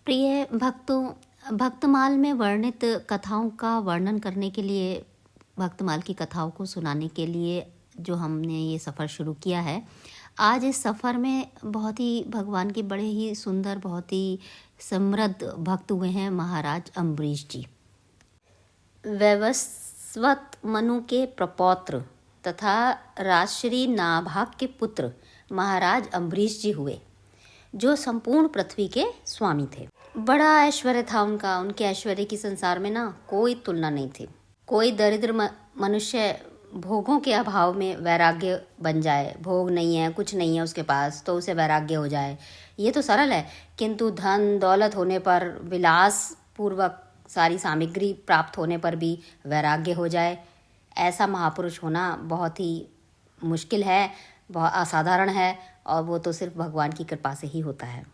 प्रिय भक्तों, भक्तमाल में वर्णित कथाओं का वर्णन करने के लिए, भक्तमाल की कथाओं को सुनाने के लिए जो हमने ये सफ़र शुरू किया है, आज इस सफ़र में बहुत ही भगवान के बड़े ही सुंदर, बहुत ही समृद्ध भक्त हुए हैं महाराज अम्बरीश जी। वैवस्वत मनु के प्रपौत्र तथा राजश्री नाभाग के पुत्र महाराज अम्बरीश जी हुए, जो संपूर्ण पृथ्वी के स्वामी थे। बड़ा ऐश्वर्य था उनका। उनके ऐश्वर्य की संसार में ना कोई तुलना नहीं थी। कोई दरिद्र मनुष्य भोगों के अभाव में वैराग्य बन जाए, भोग नहीं है, कुछ नहीं है उसके पास, तो उसे वैराग्य हो जाए, ये तो सरल है। किंतु धन दौलत होने पर, विलास पूर्वक सारी सामग्री प्राप्त होने पर भी वैराग्य हो जाए, ऐसा महापुरुष होना बहुत ही मुश्किल है, बहुत असाधारण है, और वो तो सिर्फ भगवान की कृपा से ही होता है।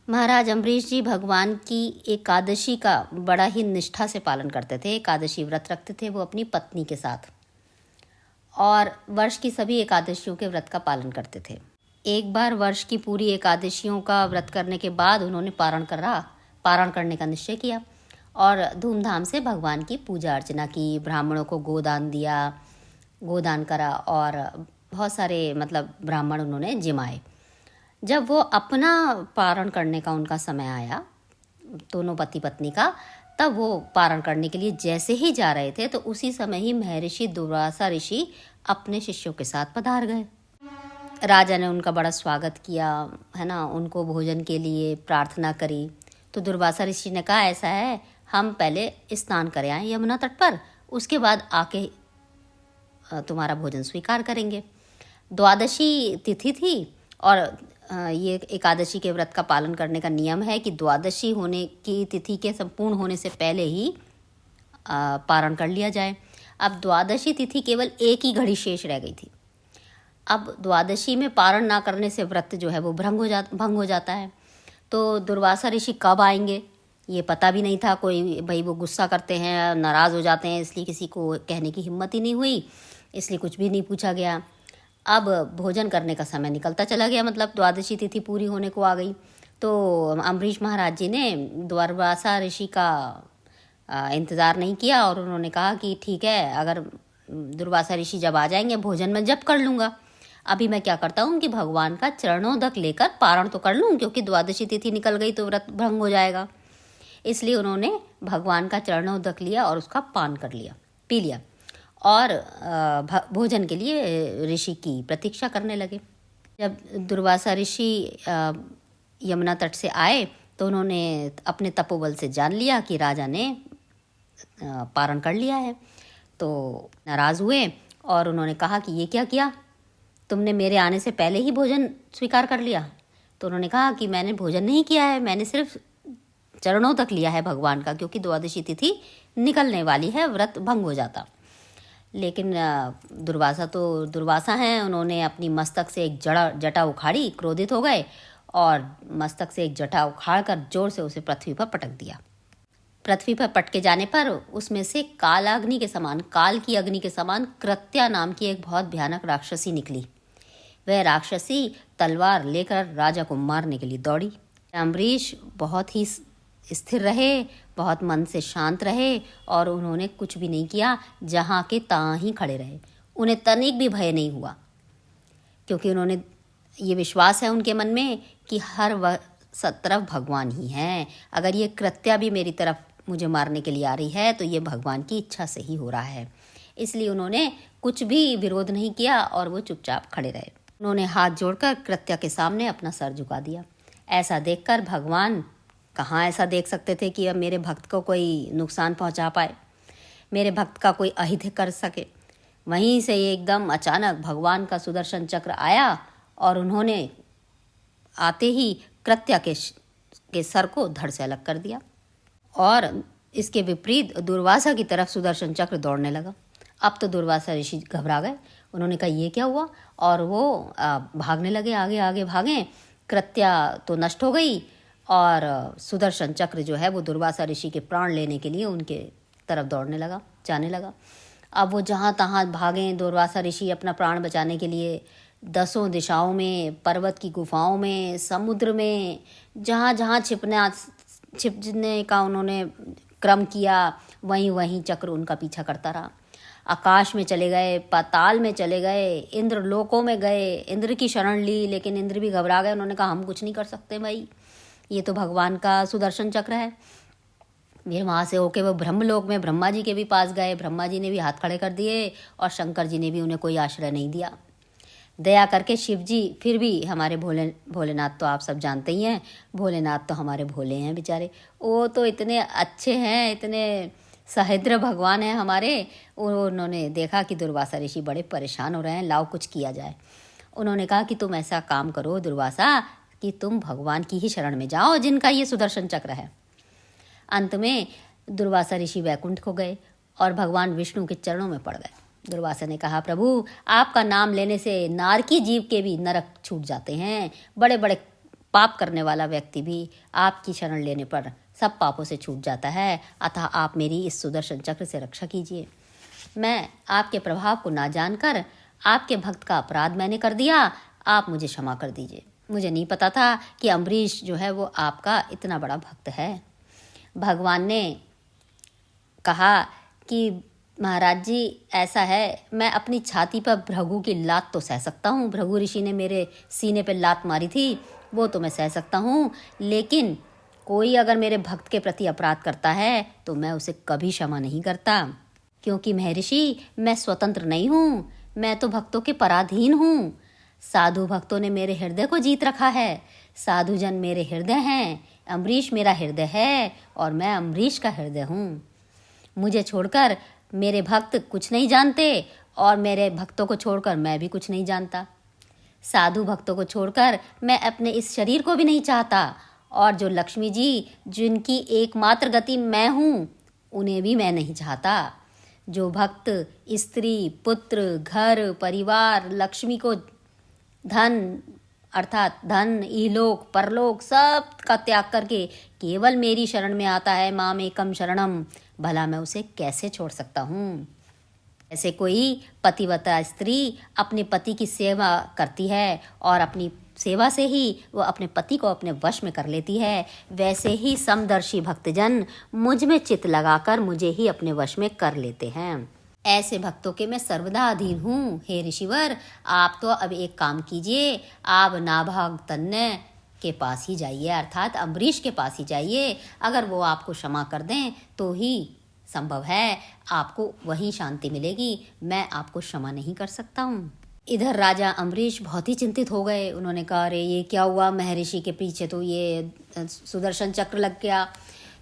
महाराज अम्बरीश जी भगवान की एकादशी का बड़ा ही निष्ठा से पालन करते थे। एकादशी व्रत रखते थे वो अपनी पत्नी के साथ, और वर्ष की सभी एकादशियों के व्रत का पालन करते थे। एक बार वर्ष की पूरी एकादशियों का व्रत करने के बाद उन्होंने पारण करने का निश्चय किया और धूमधाम से भगवान की पूजा अर्चना की, ब्राह्मणों को गोदान करा, और बहुत सारे ब्राह्मण उन्होंने जिमाए। जब वो अपना पारण करने का उनका समय आया, दोनों पति पत्नी का, तब वो पारण करने के लिए जैसे ही जा रहे थे, तो उसी समय ही महर्षि दुर्वासा ऋषि अपने शिष्यों के साथ पधार गए। राजा ने उनका बड़ा स्वागत किया, है ना, उनको भोजन के लिए प्रार्थना करी। तो दुर्वासा ऋषि ने कहा, ऐसा है, हम पहले स्नान कर आए यमुना तट पर, उसके बाद आके तुम्हारा भोजन स्वीकार करेंगे। द्वादशी तिथि थी, और ये एकादशी के व्रत का पालन करने का नियम है कि द्वादशी होने की तिथि के संपूर्ण होने से पहले ही पारण कर लिया जाए। अब द्वादशी तिथि केवल एक ही घड़ी शेष रह गई थी। अब द्वादशी में पारण ना करने से व्रत जो है वो भंग हो जाता है। तो दुर्वासा ऋषि कब आएंगे ये पता भी नहीं था। कोई भाई वो गुस्सा करते हैं, नाराज़ हो जाते हैं, इसलिए किसी को कहने की हिम्मत ही नहीं हुई, इसलिए कुछ भी नहीं पूछा गया। अब भोजन करने का समय निकलता चला गया, द्वादशी तिथि पूरी होने को आ गई। तो अम्बरीश महाराज जी ने दुर्वासा ऋषि का इंतज़ार नहीं किया, और उन्होंने कहा कि ठीक है, अगर दुर्वासा ऋषि जब आ जाएंगे भोजन में जब कर लूँगा, अभी मैं क्या करता हूँ कि भगवान का चरणोदक लेकर पारण तो कर लूँ, क्योंकि द्वादशी तिथि निकल गई तो व्रत भंग हो जाएगा। इसलिए उन्होंने भगवान का चरणोदक लिया और उसका पान पी लिया, और भोजन के लिए ऋषि की प्रतीक्षा करने लगे। जब दुर्वासा ऋषि यमुना तट से आए, तो उन्होंने अपने तपोबल से जान लिया कि राजा ने पारण कर लिया है। तो नाराज़ हुए और उन्होंने कहा कि ये क्या किया, तुमने मेरे आने से पहले ही भोजन स्वीकार कर लिया। तो उन्होंने कहा कि मैंने भोजन नहीं किया है, मैंने सिर्फ चरणों तक लिया है भगवान का, क्योंकि द्वादशी तिथि निकलने वाली है, व्रत भंग हो जाता। लेकिन दुर्वासा हैं, उन्होंने अपनी मस्तक से एक जटा उखाड़ी, क्रोधित हो गए, और मस्तक से एक जटा उखाड़ कर जोर से उसे पृथ्वी पर पटक दिया। पृथ्वी पर पटके जाने पर उसमें से काल की अग्नि के समान कृत्या नाम की एक बहुत भयानक राक्षसी निकली। वह राक्षसी तलवार लेकर राजा को मारने के लिए दौड़ी। अम्बरीश बहुत ही स्थिर रहे, बहुत मन से शांत रहे, और उन्होंने कुछ भी नहीं किया, जहाँ के तहाँ ही खड़े रहे। उन्हें तनिक भी भय नहीं हुआ, क्योंकि उन्होंने ये विश्वास है उनके मन में कि हर तरफ भगवान ही हैं। अगर ये कृत्या भी मेरी तरफ मुझे मारने के लिए आ रही है, तो ये भगवान की इच्छा से ही हो रहा है। इसलिए उन्होंने कुछ भी विरोध नहीं किया, और वो चुपचाप खड़े रहे। उन्होंने हाथ जोड़कर कृत्या के सामने अपना सर झुका दिया। ऐसा देखकर भगवान कहाँ ऐसा देख सकते थे कि अब मेरे भक्त को कोई नुकसान पहुंचा पाए, मेरे भक्त का कोई अहित कर सके। वहीं से एकदम अचानक भगवान का सुदर्शन चक्र आया, और उन्होंने आते ही कृत्या के सर को धड़ से अलग कर दिया, और इसके विपरीत दुर्वासा की तरफ सुदर्शन चक्र दौड़ने लगा। अब तो दुर्वासा ऋषि घबरा गए। उन्होंने कहा ये क्या हुआ, और वो भागने लगे, आगे आगे भागे। कृत्या तो नष्ट हो गई, और सुदर्शन चक्र जो है वो दुर्वासा ऋषि के प्राण लेने के लिए उनके तरफ जाने लगा। अब वो जहाँ तहाँ भागें, दुर्वासा ऋषि अपना प्राण बचाने के लिए 10 दिशाओं में, पर्वत की गुफाओं में, समुद्र में, जहाँ जहाँ छिपने का उन्होंने क्रम किया, वहीं वहीं चक्र उनका पीछा करता रहा। आकाश में चले गए, पाताल में चले गए, इंद्र लोकों में गए, इंद्र की शरण ली, लेकिन इंद्र भी घबरा गए। उन्होंने कहा हम कुछ नहीं कर सकते भाई, ये तो भगवान का सुदर्शन चक्र है। फिर वहाँ से होके वो ब्रह्मलोक में ब्रह्मा जी के भी पास गए। ब्रह्मा जी ने भी हाथ खड़े कर दिए और शंकर जी ने भी उन्हें कोई आश्रय नहीं दिया। दया करके शिव जी, फिर भी हमारे भोलेनाथ तो आप सब जानते ही हैं, भोलेनाथ तो हमारे भोले हैं बेचारे, वो तो इतने अच्छे हैं, इतने सहिद्र भगवान हैं हमारे। उन्होंने देखा कि दुर्वासा ऋषि बड़े परेशान हो रहे हैं, लाओ कुछ किया जाए। उन्होंने कहा कि तुम ऐसा काम करो दुर्वासा कि तुम भगवान की ही शरण में जाओ जिनका ये सुदर्शन चक्र है। अंत में दुर्वासा ऋषि वैकुंठ को गए और भगवान विष्णु के चरणों में पड़ गए। दुर्वासा ने कहा प्रभु, आपका नाम लेने से नारकी जीव के भी नरक छूट जाते हैं, बड़े बड़े पाप करने वाला व्यक्ति भी आपकी शरण लेने पर सब पापों से छूट जाता है, अतः आप मेरी इस सुदर्शन चक्र से रक्षा कीजिए। मैं आपके प्रभाव को ना जानकर आपके भक्त का अपराध मैंने कर दिया, आप मुझे क्षमा कर दीजिए। मुझे नहीं पता था कि अम्बरीश जो है वो आपका इतना बड़ा भक्त है। भगवान ने कहा कि महाराज जी ऐसा है, मैं अपनी छाती पर भृगु की लात तो सह सकता हूँ, भृगु ऋषि ने मेरे सीने पर लात मारी थी वो तो मैं सह सकता हूँ, लेकिन कोई अगर मेरे भक्त के प्रति अपराध करता है तो मैं उसे कभी क्षमा नहीं करता, क्योंकि महर्षि मैं स्वतंत्र नहीं हूँ, मैं तो भक्तों के पराधीन हूँ। साधु भक्तों ने मेरे हृदय को जीत रखा है, साधुजन मेरे हृदय हैं, अम्बरीश मेरा हृदय है और मैं अम्बरीश का हृदय हूँ। मुझे छोड़कर मेरे भक्त कुछ नहीं जानते और मेरे भक्तों को छोड़कर मैं भी कुछ नहीं जानता। साधु भक्तों को छोड़कर मैं अपने इस शरीर को भी नहीं चाहता, और जो लक्ष्मी जी जिनकी एकमात्र गति मैं हूँ उन्हें भी मैं नहीं चाहता। जो भक्त स्त्री, पुत्र, घर, परिवार, लक्ष्मी को धन अर्थात धन, इहलोक, परलोक सब का त्याग करके केवल मेरी शरण में आता है, माम एकम शरणम, भला मैं उसे कैसे छोड़ सकता हूँ। ऐसे कोई पतिव्रता स्त्री अपने पति की सेवा करती है और अपनी सेवा से ही वो अपने पति को अपने वश में कर लेती है, वैसे ही समदर्शी भक्तजन मुझ में चित्त लगाकर मुझे ही अपने वश में कर लेते हैं। ऐसे भक्तों के मैं सर्वदा अधीन हूँ। हे ऋषिवर, आप तो अब एक काम कीजिए, आप नाभाग तन्य के पास ही जाइए, अर्थात अम्बरीश के पास ही जाइए। अगर वो आपको क्षमा कर दें तो ही संभव है आपको वहीं शांति मिलेगी, मैं आपको क्षमा नहीं कर सकता हूँ। इधर राजा अम्बरीश बहुत ही चिंतित हो गए। उन्होंने कहा अरे ये क्या हुआ, महर्षि के पीछे तो ये सुदर्शन चक्र लग गया।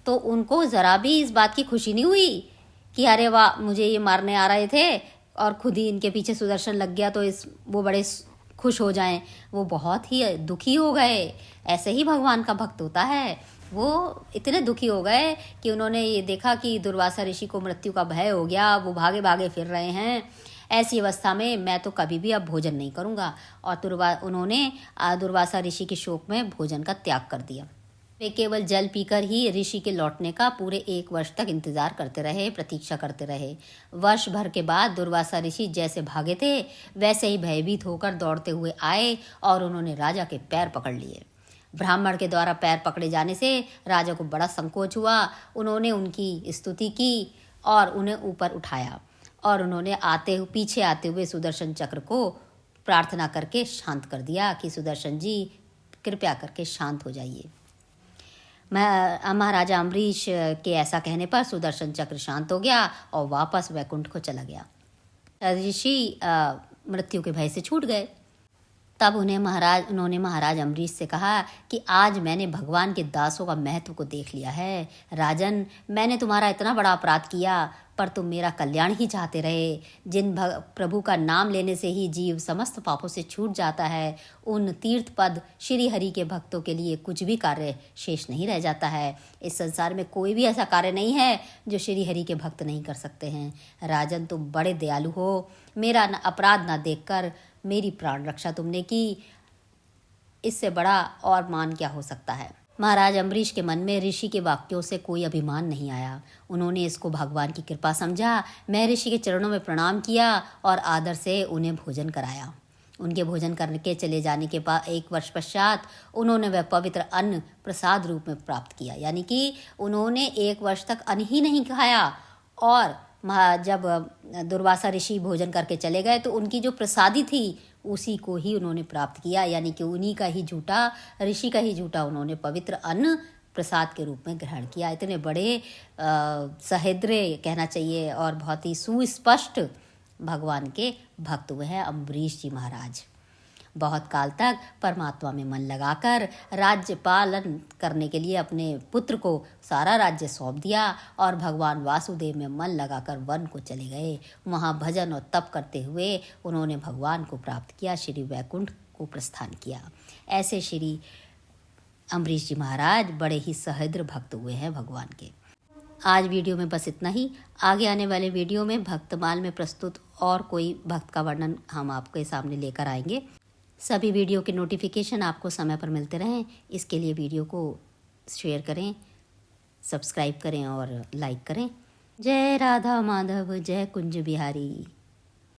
तो उनको ज़रा भी इस बात की खुशी नहीं हुई कि अरे वाह मुझे ये मारने आ रहे थे और खुद ही इनके पीछे सुदर्शन लग गया तो वो बड़े खुश हो जाएं। वो बहुत ही दुखी हो गए। ऐसे ही भगवान का भक्त होता है, वो इतने दुखी हो गए कि उन्होंने ये देखा कि दुर्वासा ऋषि को मृत्यु का भय हो गया, वो भागे भागे फिर रहे हैं। ऐसी अवस्था में मैं तो कभी भी अब भोजन नहीं करूँगा, और उन्होंने दुर्वासा ऋषि के शोक में भोजन का त्याग कर दिया। वे केवल जल पीकर ही ऋषि के लौटने का पूरे 1 वर्ष तक इंतजार करते रहे, प्रतीक्षा करते रहे। वर्ष भर के बाद दुर्वासा ऋषि जैसे भागे थे वैसे ही भयभीत होकर दौड़ते हुए आए और उन्होंने राजा के पैर पकड़ लिए। ब्राह्मण के द्वारा पैर पकड़े जाने से राजा को बड़ा संकोच हुआ। उन्होंने उनकी स्तुति की और उन्हें ऊपर उठाया और उन्होंने पीछे आते हुए सुदर्शन चक्र को प्रार्थना करके शांत कर दिया कि सुदर्शन जी कृपया करके शांत हो जाइए। महाराजा अम्बरीश के ऐसा कहने पर सुदर्शन चक्र शांत हो गया और वापस वैकुंठ को चला गया। ऋषि मृत्यु के भय से छूट गए। तब उन्होंने महाराज अम्बरीश से कहा कि आज मैंने भगवान के दासों का महत्व को देख लिया है। राजन, मैंने तुम्हारा इतना बड़ा अपराध किया पर तुम मेरा कल्याण ही चाहते रहे। जिन प्रभु का नाम लेने से ही जीव समस्त पापों से छूट जाता है, उन तीर्थ पद श्री हरि के भक्तों के लिए कुछ भी कार्य शेष नहीं रह जाता है। इस संसार में कोई भी ऐसा कार्य नहीं है जो श्री हरि के भक्त नहीं कर सकते हैं। राजन, तुम बड़े दयालु हो, मेरा अपराध ना देखकर मेरी प्राण रक्षा तुमने की, इससे बड़ा और मान क्या हो सकता है। महाराज अम्बरीश के मन में ऋषि के वाक्यों से कोई अभिमान नहीं आया। उन्होंने इसको भगवान की कृपा समझा, महर्षि के चरणों में प्रणाम किया और आदर से उन्हें भोजन कराया। उनके भोजन करके चले जाने के बाद 1 वर्ष पश्चात उन्होंने वह पवित्र अन्न प्रसाद रूप में प्राप्त किया। यानी कि उन्होंने 1 वर्ष तक अन्न ही नहीं खाया, और जब दुर्वासा ऋषि भोजन करके चले गए तो उनकी जो प्रसादी थी उसी को ही उन्होंने प्राप्त किया। यानी कि उन्हीं का ही झूठा, ऋषि का ही झूठा उन्होंने पवित्र अन्न प्रसाद के रूप में ग्रहण किया। इतने बड़े सहृदय कहना चाहिए और बहुत ही सुस्पष्ट भगवान के भक्त हुए हैं अम्बरीश जी महाराज। बहुत काल तक परमात्मा में मन लगाकर राज्य पालन करने के लिए अपने पुत्र को सारा राज्य सौंप दिया और भगवान वासुदेव में मन लगाकर वन को चले गए। वहाँ भजन और तप करते हुए उन्होंने भगवान को प्राप्त किया, श्री वैकुंठ को प्रस्थान किया। ऐसे श्री अम्बरीश जी महाराज बड़े ही सहृदय भक्त हुए हैं भगवान के। आज वीडियो में बस इतना ही। आगे आने वाले वीडियो में भक्तमाल में प्रस्तुत और कोई भक्त का वर्णन हम आपके सामने लेकर आएंगे। सभी वीडियो के नोटिफिकेशन आपको समय पर मिलते रहें, इसके लिए वीडियो को शेयर करें, सब्सक्राइब करें और लाइक करें। जय राधा माधव, जय कुंज बिहारी।